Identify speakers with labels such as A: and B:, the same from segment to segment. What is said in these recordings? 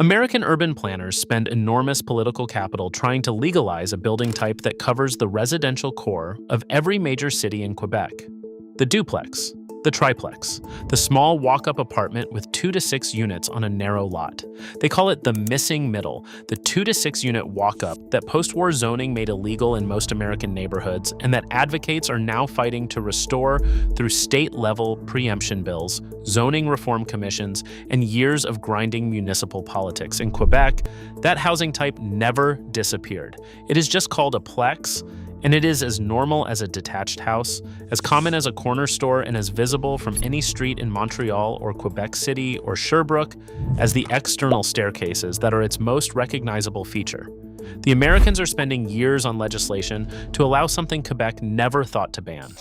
A: American urban planners spend enormous political capital trying to legalize a building type that covers the residential core of every major city in Quebec. The duplex, the triplex, the small walk-up apartment with 2 to 6 units on a narrow lot. They call it the missing middle, the 2 to 6 unit walk-up that post-war zoning made illegal in most American neighborhoods and that advocates are now fighting to restore through state-level preemption bills, zoning reform commissions, and years of grinding municipal politics. In Quebec, that housing type never disappeared. It is just called a plex, and it is as normal as a detached house, as common as a corner store, and as visible from any street in Montreal or Quebec City or Sherbrooke as the external staircases that are its most recognizable feature. The Americans are spending years on legislation to allow something Quebec never thought to ban.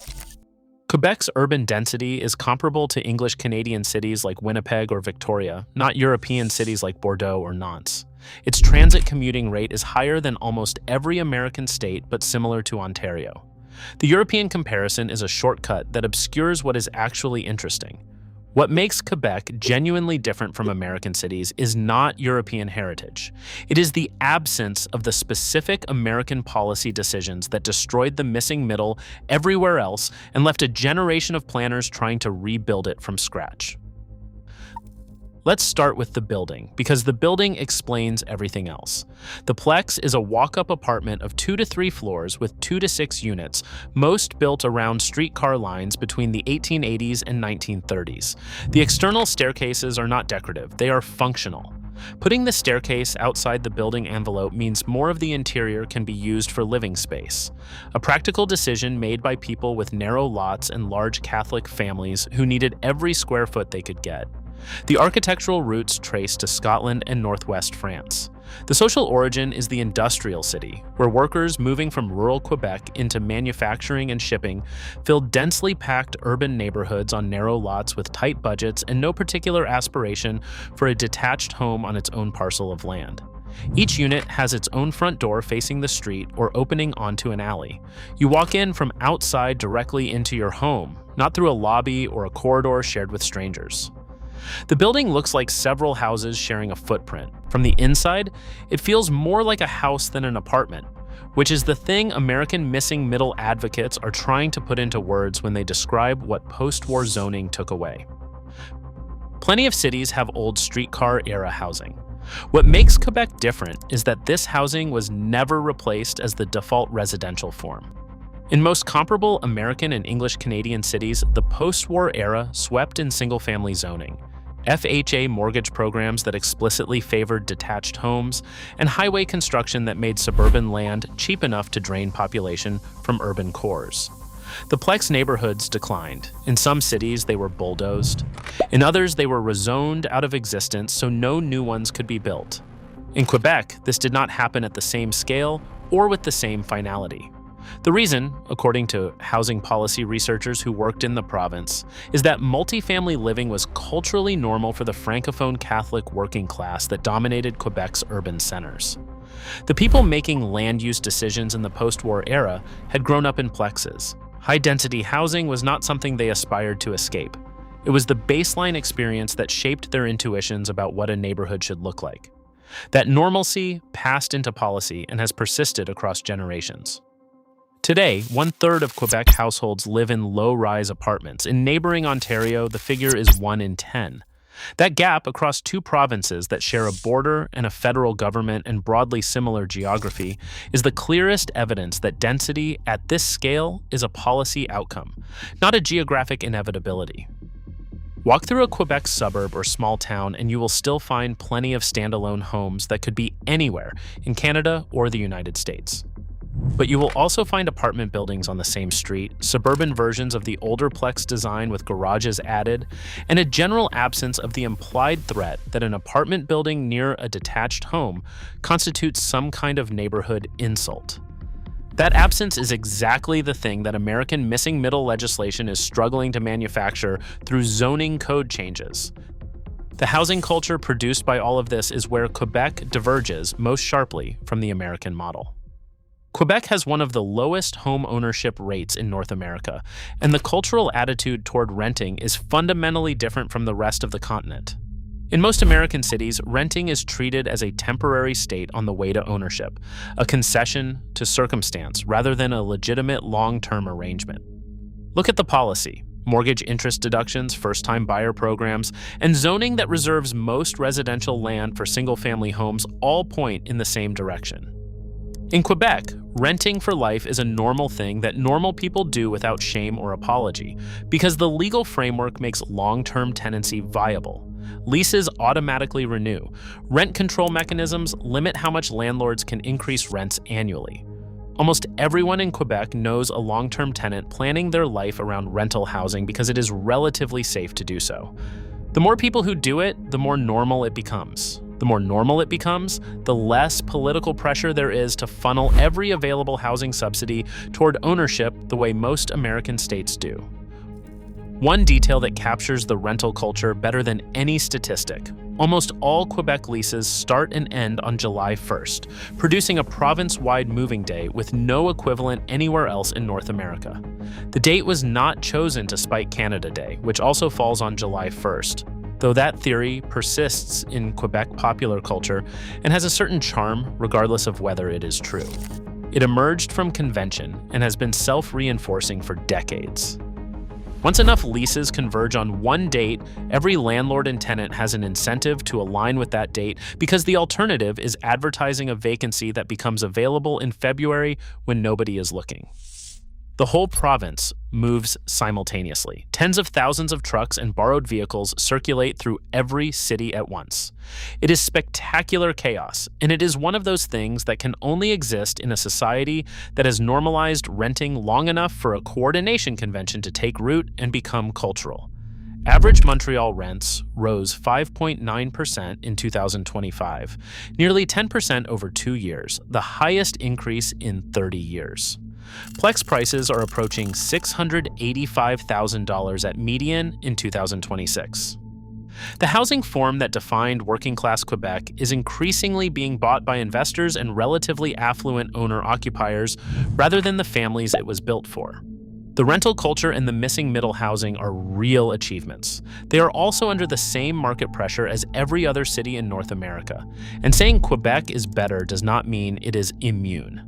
A: Quebec's urban density is comparable to English-Canadian cities like Winnipeg or Victoria, not European cities like Bordeaux or Nantes. Its transit commuting rate is higher than almost every American state, but similar to Ontario. The European comparison is a shortcut that obscures what is actually interesting. What makes Quebec genuinely different from American cities is not European heritage. It is the absence of the specific American policy decisions that destroyed the missing middle everywhere else and left a generation of planners trying to rebuild it from scratch. Let's start with the building, because the building explains everything else. The Plex is a walk-up apartment of 2 to 3 floors with 2 to 6 units, most built around streetcar lines between the 1880s and 1930s. The external staircases are not decorative, they are functional. Putting the staircase outside the building envelope means more of the interior can be used for living space. A practical decision made by people with narrow lots and large Catholic families who needed every square foot they could get. The architectural roots trace to Scotland and northwest France. The social origin is the industrial city, where workers moving from rural Quebec into manufacturing and shipping filled densely packed urban neighborhoods on narrow lots with tight budgets and no particular aspiration for a detached home on its own parcel of land. Each unit has its own front door facing the street or opening onto an alley. You walk in from outside directly into your home, not through a lobby or a corridor shared with strangers. The building looks like several houses sharing a footprint. From the inside, it feels more like a house than an apartment, which is the thing American missing middle advocates are trying to put into words when they describe what post-war zoning took away. Plenty of cities have old streetcar-era housing. What makes Quebec different is that this housing was never replaced as the default residential form. In most comparable American and English-Canadian cities, the post-war era swept in single-family zoning. FHA mortgage programs that explicitly favored detached homes, and highway construction that made suburban land cheap enough to drain population from urban cores. The Plex neighborhoods declined. In some cities, they were bulldozed. In others, they were rezoned out of existence so no new ones could be built. In Quebec, this did not happen at the same scale or with the same finality. The reason, according to housing policy researchers who worked in the province, is that multifamily living was culturally normal for the Francophone Catholic working class that dominated Quebec's urban centers. The people making land use decisions in the post-war era had grown up in plexes. High-density housing was not something they aspired to escape. It was the baseline experience that shaped their intuitions about what a neighborhood should look like. That normalcy passed into policy and has persisted across generations. Today, 1/3 of Quebec households live in low-rise apartments. In neighboring Ontario, the figure is 1 in 10. That gap across 2 provinces that share a border and a federal government and broadly similar geography is the clearest evidence that density at this scale is a policy outcome, not a geographic inevitability. Walk through a Quebec suburb or small town and you will still find plenty of standalone homes that could be anywhere in Canada or the United States. But you will also find apartment buildings on the same street, suburban versions of the older Plex design with garages added, and a general absence of the implied threat that an apartment building near a detached home constitutes some kind of neighborhood insult. That absence is exactly the thing that American missing middle legislation is struggling to manufacture through zoning code changes. The housing culture produced by all of this is where Quebec diverges most sharply from the American model. Quebec has one of the lowest home ownership rates in North America, and the cultural attitude toward renting is fundamentally different from the rest of the continent. In most American cities, renting is treated as a temporary state on the way to ownership, a concession to circumstance rather than a legitimate long-term arrangement. Look at the policy: mortgage interest deductions, first-time buyer programs, and zoning that reserves most residential land for single-family homes all point in the same direction. In Quebec, renting for life is a normal thing that normal people do without shame or apology, because the legal framework makes long-term tenancy viable. Leases automatically renew. Rent control mechanisms limit how much landlords can increase rents annually. Almost everyone in Quebec knows a long-term tenant planning their life around rental housing because it is relatively safe to do so. The more people who do it, the more normal it becomes. The more normal it becomes, the less political pressure there is to funnel every available housing subsidy toward ownership the way most American states do. One detail that captures the rental culture better than any statistic: almost all Quebec leases start and end on July 1st, producing a province-wide moving day with no equivalent anywhere else in North America. The date was not chosen to spite Canada Day, which also falls on July 1st, though that theory persists in Quebec popular culture and has a certain charm regardless of whether it is true. It emerged from convention and has been self-reinforcing for decades. Once enough leases converge on one date, every landlord and tenant has an incentive to align with that date, because the alternative is advertising a vacancy that becomes available in February when nobody is looking. The whole province moves simultaneously. Tens of thousands of trucks and borrowed vehicles circulate through every city at once. It is spectacular chaos, and it is one of those things that can only exist in a society that has normalized renting long enough for a coordination convention to take root and become cultural. Average Montreal rents rose 5.9% in 2025, nearly 10% over 2 years, the highest increase in 30 years. Plex prices are approaching $685,000 at median in 2026. The housing form that defined working-class Quebec is increasingly being bought by investors and relatively affluent owner-occupiers rather than the families it was built for. The rental culture and the missing middle housing are real achievements. They are also under the same market pressure as every other city in North America, and saying Quebec is better does not mean it is immune.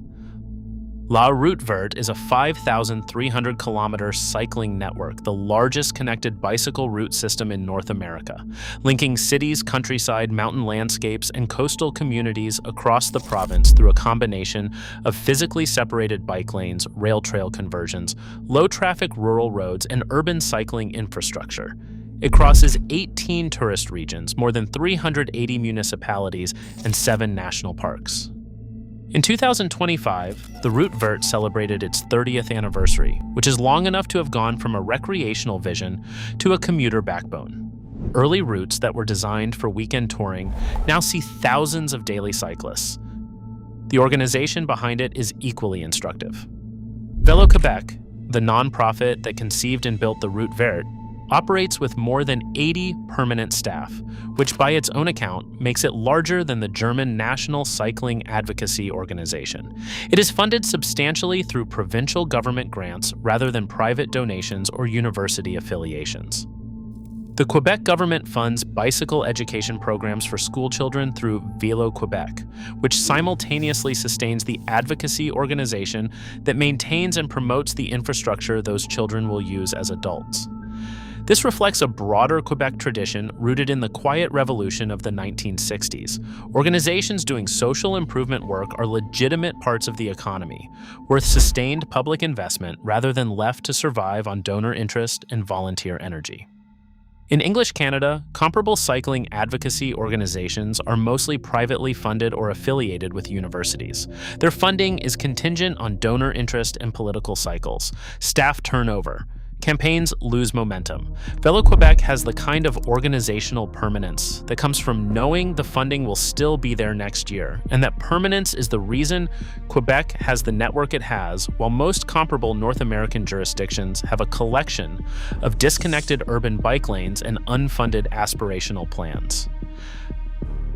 A: La Route Verte is a 5,300-kilometer cycling network, the largest connected bicycle route system in North America, linking cities, countryside, mountain landscapes, and coastal communities across the province through a combination of physically separated bike lanes, rail trail conversions, low-traffic rural roads, and urban cycling infrastructure. It crosses 18 tourist regions, more than 380 municipalities, and 7 national parks. In 2025, the Route Verte celebrated its 30th anniversary, which is long enough to have gone from a recreational vision to a commuter backbone. Early routes that were designed for weekend touring now see thousands of daily cyclists. The organization behind it is equally instructive. Vélo Québec, the nonprofit that conceived and built the Route Verte, operates with more than 80 permanent staff, which by its own account makes it larger than the German National Cycling Advocacy Organization. It is funded substantially through provincial government grants rather than private donations or university affiliations. The Quebec government funds bicycle education programs for schoolchildren through Vélo Québec, which simultaneously sustains the advocacy organization that maintains and promotes the infrastructure those children will use as adults. This reflects a broader Quebec tradition rooted in the quiet revolution of the 1960s. Organizations doing social improvement work are legitimate parts of the economy, worth sustained public investment rather than left to survive on donor interest and volunteer energy. In English Canada, comparable cycling advocacy organizations are mostly privately funded or affiliated with universities. Their funding is contingent on donor interest and political cycles, staff turnover. Campaigns lose momentum. Vélo Québec has the kind of organizational permanence that comes from knowing the funding will still be there next year, and that permanence is the reason Quebec has the network it has, while most comparable North American jurisdictions have a collection of disconnected urban bike lanes and unfunded aspirational plans.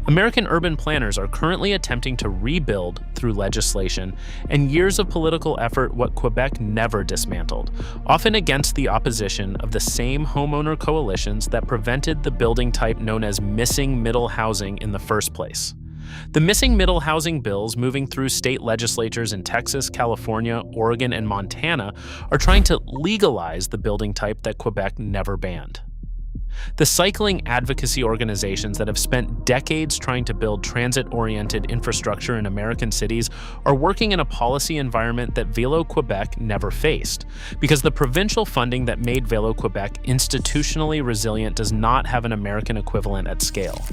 A: American urban planners are currently attempting to rebuild through legislation and years of political effort what Quebec never dismantled, often against the opposition of the same homeowner coalitions that prevented the building type known as missing middle housing in the first place. The missing middle housing bills moving through state legislatures in Texas, California, Oregon, and Montana are trying to legalize the building type that Quebec never banned. The cycling advocacy organizations that have spent decades trying to build transit-oriented infrastructure in American cities are working in a policy environment that Vélo Quebec never faced, because the provincial funding that made Vélo Quebec institutionally resilient does not have an American equivalent at scale.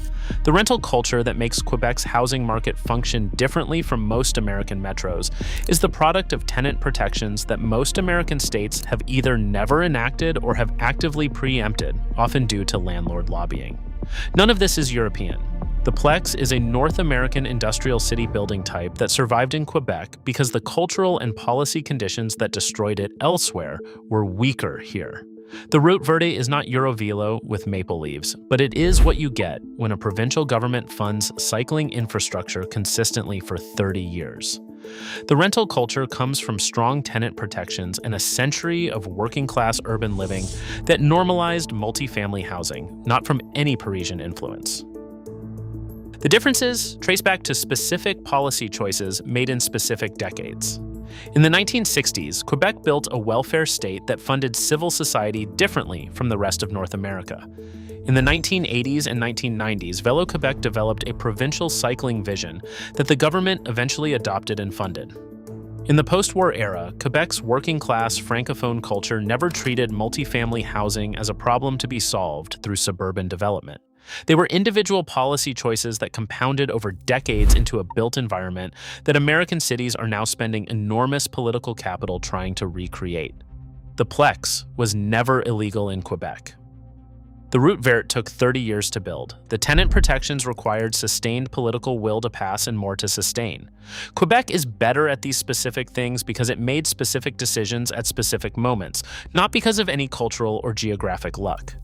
A: The rental culture that makes Quebec's housing market function differently from most American metros is the product of tenant protections that most American states have either never enacted or have actively preempted, often due to landlord lobbying. None of this is European. The plex is a North American industrial city building type that survived in Quebec because the cultural and policy conditions that destroyed it elsewhere were weaker here. The Route Verde is not Eurovelo with maple leaves, but it is what you get when a provincial government funds cycling infrastructure consistently for 30 years. The rental culture comes from strong tenant protections and a century of working-class urban living that normalized multifamily housing, not from any Parisian influence. The differences trace back to specific policy choices made in specific decades. In the 1960s, Quebec built a welfare state that funded civil society differently from the rest of North America. In the 1980s and 1990s, Vélo Quebec developed a provincial cycling vision that the government eventually adopted and funded. In the post-war era, Quebec's working-class francophone culture never treated multifamily housing as a problem to be solved through suburban development. They were individual policy choices that compounded over decades into a built environment that American cities are now spending enormous political capital trying to recreate. The plex was never illegal in Quebec. The Route Verte took 30 years to build. The tenant protections required sustained political will to pass and more to sustain. Quebec is better at these specific things because it made specific decisions at specific moments, not because of any cultural or geographic luck.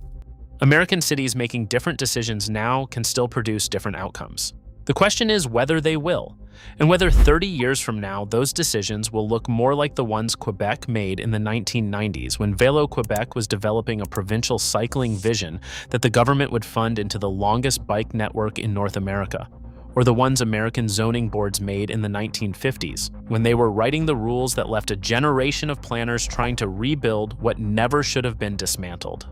A: American cities making different decisions now can still produce different outcomes. The question is whether they will, and whether 30 years from now those decisions will look more like the ones Quebec made in the 1990s when Vélo Quebec was developing a provincial cycling vision that the government would fund into the longest bike network in North America, or the ones American zoning boards made in the 1950s when they were writing the rules that left a generation of planners trying to rebuild what never should have been dismantled.